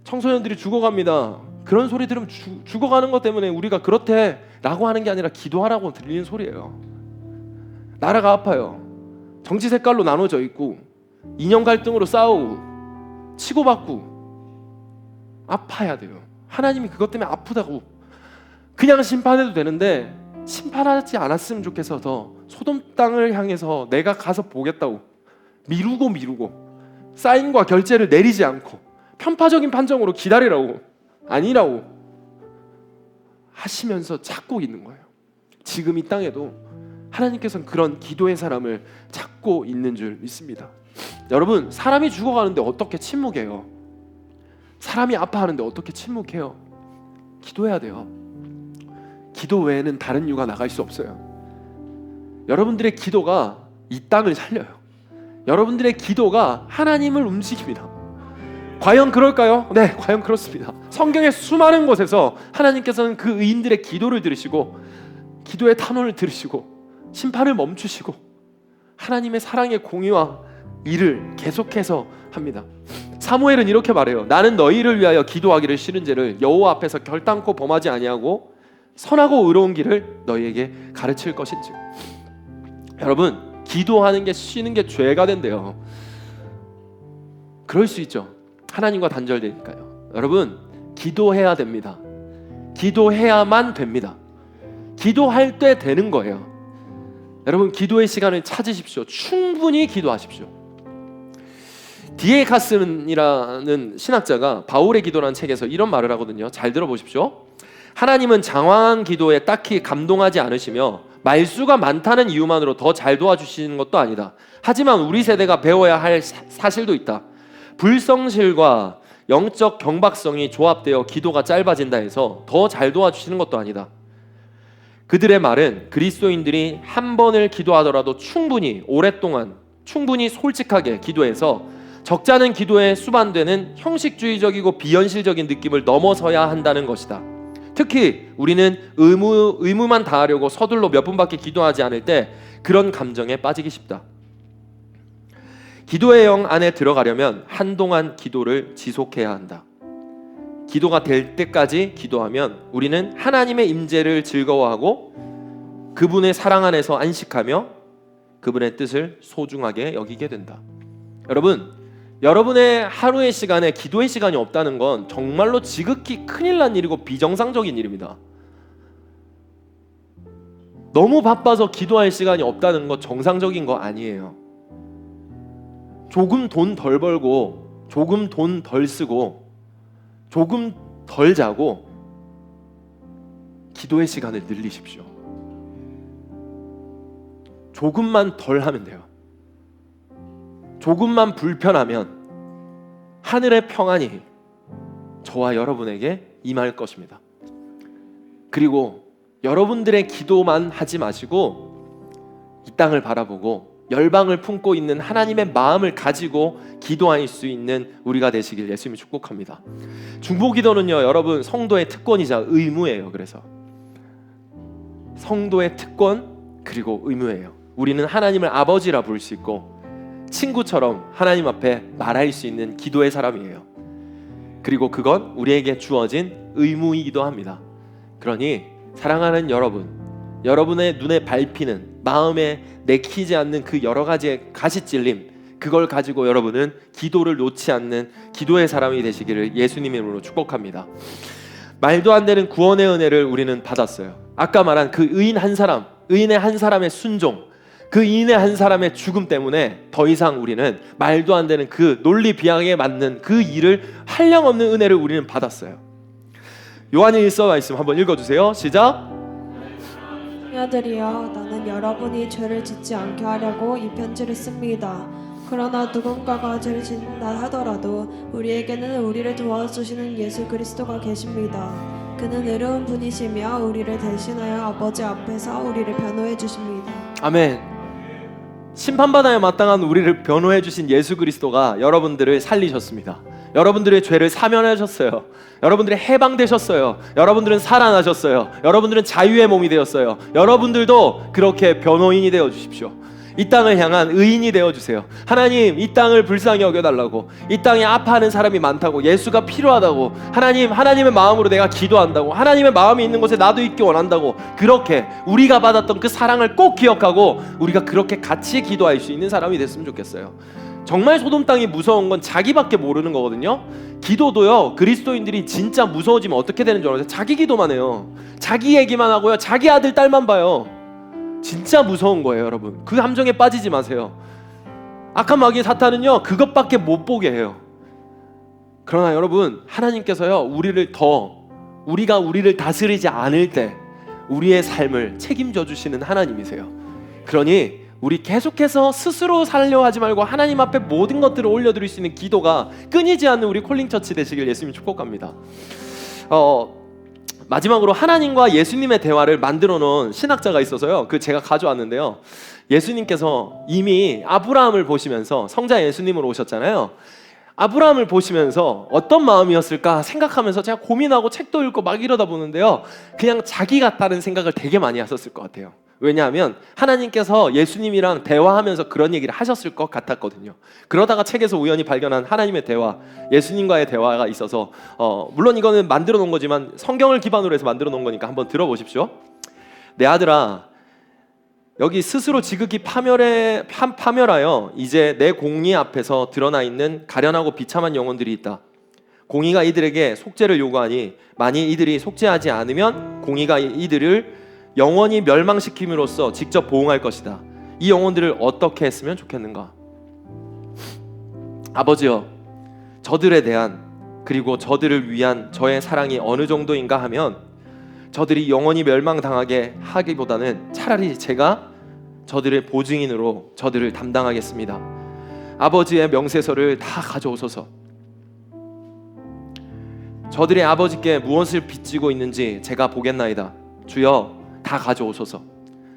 Speaker 1: 청소년들이 죽어갑니다. 그런 소리 들으면 죽어가는 것 때문에 우리가 그렇대 라고 하는 게 아니라 기도하라고 들리는 소리예요. 나라가 아파요. 정치 색깔로 나눠져 있고 이념 갈등으로 싸우고 치고받고 아파야 돼요. 하나님이 그것 때문에 아프다고 그냥 심판해도 되는데 심판하지 않았으면 좋겠어. 더 소돔 땅을 향해서 내가 가서 보겠다고 미루고 사인과 결제를 내리지 않고 편파적인 판정으로 기다리라고, 아니라고 하시면서 찾고 있는 거예요. 지금 이 땅에도 하나님께서는 그런 기도의 사람을 찾고 있는 줄 믿습니다. 여러분, 사람이 죽어가는데 어떻게 침묵해요? 사람이 아파하는데 어떻게 침묵해요? 기도해야 돼요. 기도 외에는 다른 이유가 나갈 수 없어요. 여러분들의 기도가 이 땅을 살려요. 여러분들의 기도가 하나님을 움직입니다. 과연 그럴까요? 네, 과연 그렇습니다. 성경의 수많은 곳에서 하나님께서는 그 의인들의 기도를 들으시고 기도의 탄원을 들으시고 심판을 멈추시고 하나님의 사랑의 공의와 일을 계속해서 합니다. 사무엘은 이렇게 말해요. 나는 너희를 위하여 기도하기를 싫은죄를 여호와 앞에서 결단코 범하지 아니하고 선하고 의로운 길을 너희에게 가르칠 것인즉. 여러분, 기도하는 게 쉬는 게 죄가 된대요. 그럴 수 있죠. 하나님과 단절되니까요. 여러분, 기도해야 됩니다. 기도해야만 됩니다. 기도할 때 되는 거예요. 여러분, 기도의 시간을 찾으십시오. 충분히 기도하십시오. 디에카슨이라는 신학자가 바울의 기도라는 책에서 이런 말을 하거든요. 잘 들어보십시오. 하나님은 장황한 기도에 딱히 감동하지 않으시며 말수가 많다는 이유만으로 더 잘 도와주시는 것도 아니다. 하지만 우리 세대가 배워야 할 사실도 있다. 불성실과 영적 경박성이 조합되어 기도가 짧아진다 해서 더 잘 도와주시는 것도 아니다. 그들의 말은 그리스도인들이 한 번을 기도하더라도 충분히 오랫동안 충분히 솔직하게 기도해서 적잖은 기도에 수반되는 형식주의적이고 비현실적인 느낌을 넘어서야 한다는 것이다. 특히 우리는 의무만 다하려고 서둘러 몇 분밖에 기도하지 않을 때 그런 감정에 빠지기 쉽다. 기도의 영 안에 들어가려면 한동안 기도를 지속해야 한다. 기도가 될 때까지 기도하면 우리는 하나님의 임재를 즐거워하고 그분의 사랑 안에서 안식하며 그분의 뜻을 소중하게 여기게 된다. 여러분, 여러분의 하루의 시간에 기도의 시간이 없다는 건 정말로 지극히 큰일 난 일이고 비정상적인 일입니다. 너무 바빠서 기도할 시간이 없다는 건 정상적인 거 아니에요. 조금 돈 덜 벌고 조금 돈 덜 쓰고 조금 덜 자고 기도의 시간을 늘리십시오. 조금만 덜 하면 돼요. 조금만 불편하면 하늘의 평안이 저와 여러분에게 임할 것입니다. 그리고 여러분들의 기도만 하지 마시고 이 땅을 바라보고 열방을 품고 있는 하나님의 마음을 가지고 기도할 수 있는 우리가 되시길 예수님이 축복합니다. 중보기도는요, 여러분 성도의 특권이자 의무예요. 그래서 성도의 특권 그리고 의무예요. 우리는 하나님을 아버지라 부를 수 있고 친구처럼 하나님 앞에 말할 수 있는 기도의 사람이에요. 그리고 그건 우리에게 주어진 의무이기도 합니다. 그러니 사랑하는 여러분, 여러분의 눈에 밟히는 마음에 내키지 않는 그 여러 가지의 가시찔림, 그걸 가지고 여러분은 기도를 놓지 않는 기도의 사람이 되시기를 예수님의 이름으로 축복합니다. 말도 안 되는 구원의 은혜를 우리는 받았어요. 아까 말한 그 의인 한 사람, 의인의 한 사람의 순종, 그 의인의 한 사람의 죽음 때문에 더 이상 우리는 말도 안 되는 그 논리 비약에 맞는 그 일을 한량없는 은혜를 우리는 받았어요. 요한일서 말씀 한번 읽어주세요. 시작.
Speaker 2: 자녀들이여, 나는 여러분이 죄를 짓지 않게 하려고 이 편지를 씁니다. 그러나 누군가가 죄를 짓는다 하더라도 우리에게는 우리를 도와주시는 예수 그리스도가 계십니다. 그는 의로운 분이시며 우리를 대신하여 아버지 앞에서 우리를 변호해 주십니다.
Speaker 1: 아멘. 심판받아야 마땅한 우리를 변호해 주신 예수 그리스도가 여러분들을 살리셨습니다. 여러분들의 죄를 사면하셨어요. 여러분들이 해방되셨어요. 여러분들은 살아나셨어요. 여러분들은 자유의 몸이 되었어요. 여러분들도 그렇게 변호인이 되어 주십시오. 이 땅을 향한 의인이 되어주세요. 하나님, 이 땅을 불쌍히 여겨달라고, 이 땅에 아파하는 사람이 많다고, 예수가 필요하다고, 하나님의 마음으로 내가 기도한다고, 하나님의 마음이 있는 곳에 나도 있기 원한다고, 그렇게 우리가 받았던 그 사랑을 꼭 기억하고 우리가 그렇게 같이 기도할 수 있는 사람이 됐으면 좋겠어요. 정말 소돔 땅이 무서운 건 자기밖에 모르는 거거든요. 기도도요, 그리스도인들이 진짜 무서워지면 어떻게 되는 줄 알아요? 자기 기도만 해요. 자기 얘기만 하고요, 자기 아들 딸만 봐요. 진짜 무서운 거예요. 여러분, 그 함정에 빠지지 마세요. 악한 마귀 사탄은요, 그것밖에 못 보게 해요. 그러나 여러분, 하나님께서요, 우리가 우리를 다스리지 않을 때 우리의 삶을 책임져 주시는 하나님이세요. 그러니 우리 계속해서 스스로 살려 하지 말고 하나님 앞에 모든 것들을 올려드릴 수 있는 기도가 끊이지 않는 우리 콜링처치 되시길 예수님 축복합니다. 마지막으로 하나님과 예수님의 대화를 만들어 놓은 신학자가 있어서요, 그 제가 가져왔는데요, 예수님께서 이미 아브라함을 보시면서 성자 예수님으로 오셨잖아요. 아브라함을 보시면서 어떤 마음이었을까 생각하면서 제가 고민하고 책도 읽고 막 이러다 보는데요, 그냥 자기 같다는 생각을 되게 많이 하셨을 것 같아요. 왜냐하면 하나님께서 예수님이랑 대화하면서 그런 얘기를 하셨을 것 같았거든요. 그러다가 책에서 우연히 발견한 하나님의 대화, 예수님과의 대화가 있어서 물론 이거는 만들어 놓은 거지만 성경을 기반으로 해서 만들어 놓은 거니까 한번 들어보십시오. 내 아들아, 여기 스스로 지극히 파멸하여 이제 내 공의 앞에서 드러나 있는 가련하고 비참한 영혼들이 있다. 공의가 이들에게 속죄를 요구하니 만일 이들이 속죄하지 않으면 공의가 이들을 영원히 멸망시킴으로써 직접 보응할 것이다. 이 영혼들을 어떻게 했으면 좋겠는가? 아버지여, 저들에 대한 그리고 저들을 위한 저의 사랑이 어느 정도인가 하면 저들이 영원히 멸망당하게 하기보다는 차라리 제가 저들의 보증인으로 저들을 담당하겠습니다. 아버지의 명세서를 다 가져오소서. 저들의 아버지께 무엇을 빚지고 있는지 제가 보겠나이다. 주여, 다 가져오소서.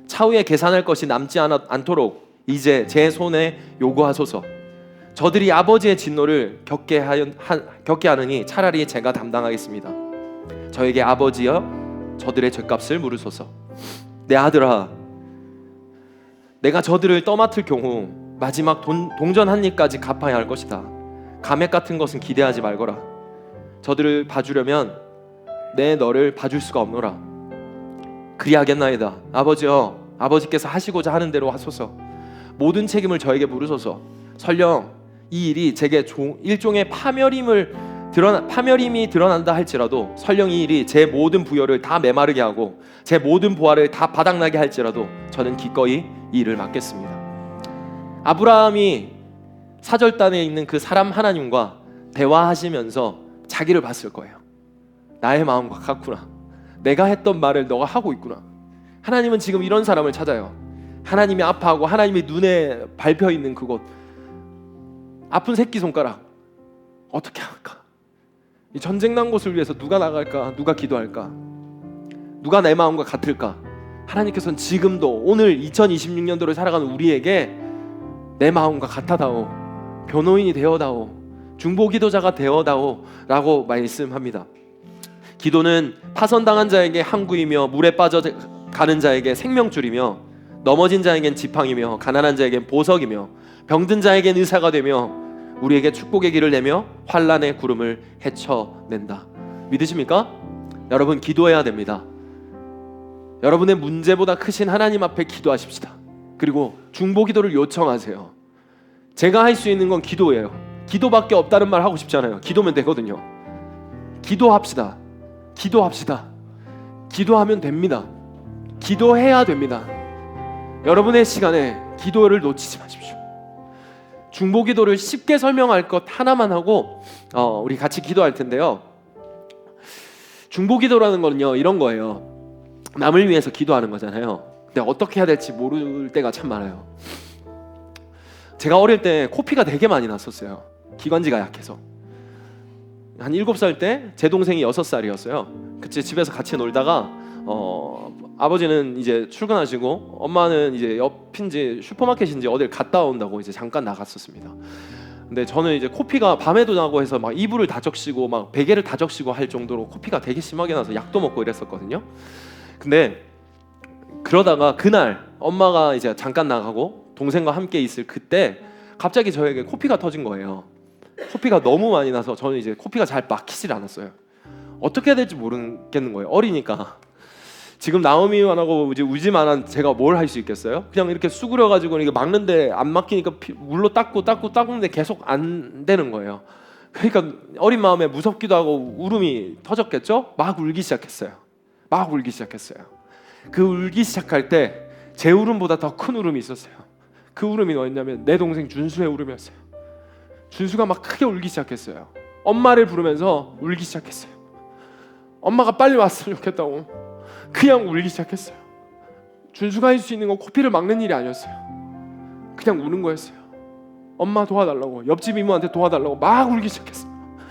Speaker 1: 차후에 계산할 것이 남지 않도록 이제 제 손에 요구하소서. 저들이 아버지의 진노를 겪게 하느니 차라리 제가 담당하겠습니다. 저에게 아버지여, 저들의 죄값을 물으소서. 내 아들아, 내가 저들을 떠맡을 경우 마지막 동전 한 입까지 갚아야 할 것이다. 감액 같은 것은 기대하지 말거라. 저들을 봐주려면 내 너를 봐줄 수가 없노라. 그리하겠나이다. 아버지여, 아버지께서 하시고자 하는 대로 하소서. 모든 책임을 저에게 물으소서. 설령 이 일이 제게 일종의 파멸임이 드러난다 할지라도, 설령 이 일이 제 모든 부여를 다 메마르게 하고 제 모든 보화를 다 바닥나게 할지라도 저는 기꺼이 이 일을 맡겠습니다. 아브라함이 사절단에 있는 그 사람 하나님과 대화하시면서 자기를 봤을 거예요. 나의 마음과 같구나. 내가 했던 말을 너가 하고 있구나. 하나님은 지금 이런 사람을 찾아요. 하나님이 아파하고 하나님이 눈에 밟혀 있는 그곳, 아픈 새끼손가락 어떻게 할까? 이 전쟁 난 곳을 위해서 누가 나갈까? 누가 기도할까? 누가 내 마음과 같을까? 하나님께서는 지금도 오늘 2026년도를 살아가는 우리에게 내 마음과 같아다오, 변호인이 되어다오, 중보기도자가 되어다오 라고 말씀합니다. 기도는 파선당한 자에게 항구이며 물에 빠져가는 자에게 생명줄이며 넘어진 자에겐 지팡이며 가난한 자에겐 보석이며 병든 자에겐 의사가 되며 우리에게 축복의 길을 내며 환난의 구름을 헤쳐낸다. 믿으십니까? 여러분, 기도해야 됩니다. 여러분의 문제보다 크신 하나님 앞에 기도하십시다. 그리고 중보기도를 요청하세요. 제가 할 수 있는 건 기도예요. 기도밖에 없다는 말 하고 싶잖아요. 기도면 되거든요. 기도합시다. 기도합시다. 기도하면 됩니다. 기도해야 됩니다. 여러분의 시간에 기도를 놓치지 마십시오. 중보기도를 쉽게 설명할 것 하나만 하고 우리 같이 기도할 텐데요. 중보기도라는 거는요, 이런 거예요. 남을 위해서 기도하는 거잖아요. 근데 어떻게 해야 될지 모를 때가 참 많아요. 제가 어릴 때 코피가 되게 많이 났었어요. 기관지가 약해서. 한 7살 때 제 동생이 6살이었어요. 그때 집에서 같이 놀다가 아버지는 이제 출근하시고 엄마는 이제 옆인지 슈퍼마켓인지 어딜 갔다 온다고 이제 잠깐 나갔었습니다. 근데 저는 이제 코피가 밤에도 나고 해서 막 이불을 다 적시고 막 베개를 다 적시고 할 정도로 코피가 되게 심하게 나서 약도 먹고 이랬었거든요. 근데 그러다가 그날 엄마가 이제 잠깐 나가고 동생과 함께 있을 그때 갑자기 저에게 코피가 터진 거예요. 코피가 너무 많이 나서 저는 이제 코피가 잘 막히질 않았어요. 어떻게 해야 될지 모르겠는 거예요. 어리니까. 지금 나오미만하고 이제 우지만한 제가 뭘 할 수 있겠어요? 그냥 이렇게 수그려가지고 이게 막는데 안 막히니까 물로 닦는데 계속 안 되는 거예요. 그러니까 어린 마음에 무섭기도 하고 울음이 터졌겠죠? 막 울기 시작했어요. 그 울기 시작할 때 제 울음보다 더 큰 울음이 있었어요. 그 울음이 뭐였냐면 내 동생 준수의 울음이었어요. 준수가 막 크게 울기 시작했어요. 엄마를 부르면서 울기 시작했어요. 엄마가 빨리 왔으면 좋겠다고 그냥 울기 시작했어요. 준수가 할 수 있는 건 코피를 막는 일이 아니었어요. 그냥 우는 거였어요. 엄마 도와달라고, 옆집 이모한테 도와달라고 막 울기 시작했어요.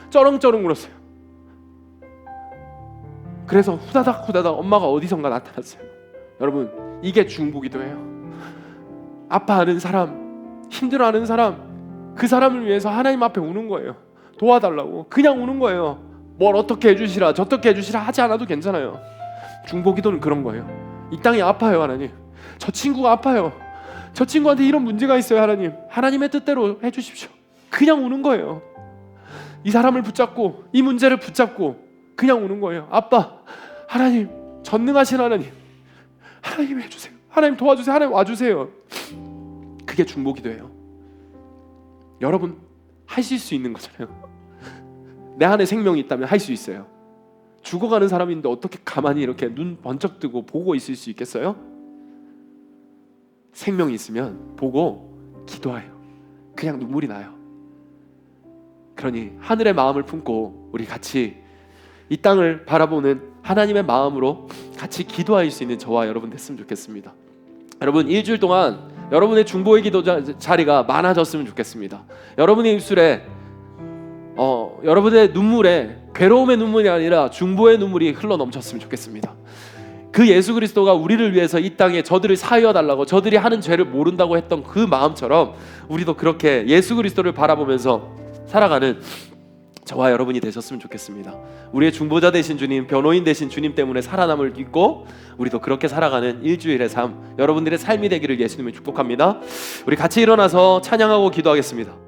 Speaker 1: 쩌렁쩌렁 울었어요. 그래서 후다닥 엄마가 어디선가 나타났어요. 여러분, 이게 중보기도예요. 아파하는 사람, 힘들어하는 사람, 그 사람을 위해서 하나님 앞에 우는 거예요. 도와달라고 그냥 우는 거예요. 뭘 어떻게 해주시라 저떻게 해주시라 하지 않아도 괜찮아요. 중보기도는 그런 거예요. 이 땅이 아파요. 하나님, 저 친구가 아파요. 저 친구한테 이런 문제가 있어요. 하나님, 하나님의 뜻대로 해주십시오. 그냥 우는 거예요. 이 사람을 붙잡고 이 문제를 붙잡고 그냥 우는 거예요. 아빠, 하나님, 전능하신 하나님, 하나님 해주세요. 하나님 도와주세요. 하나님 와주세요. 그게 중보기도예요. 여러분, 하실 수 있는 거잖아요. 내 안에 생명이 있다면 할 수 있어요. 죽어가는 사람인데 어떻게 가만히 이렇게 눈 번쩍 뜨고 보고 있을 수 있겠어요? 생명이 있으면 보고 기도해요. 그냥 눈물이 나요. 그러니 하늘의 마음을 품고 우리 같이 이 땅을 바라보는 하나님의 마음으로 같이 기도할 수 있는 저와 여러분 됐으면 좋겠습니다. 여러분, 일주일 동안 여러분의 중보의 기도 자리가 많아졌으면 좋겠습니다. 여러분의 입술에 여러분의 눈물에 괴로움의 눈물이 아니라 중보의 눈물이 흘러 넘쳤으면 좋겠습니다. 그 예수 그리스도가 우리를 위해서 이 땅에 저들을 사하여 달라고, 저들이 하는 죄를 모른다고 했던 그 마음처럼 우리도 그렇게 예수 그리스도를 바라보면서 살아가는
Speaker 3: 저와 여러분이 되셨으면 좋겠습니다. 우리의 중보자 되신 주님, 변호인 되신 주님 때문에 살아남을 믿고 우리도 그렇게 살아가는 일주일의 삶, 여러분들의 삶이 되기를 예수님을 축복합니다. 우리 같이 일어나서 찬양하고 기도하겠습니다.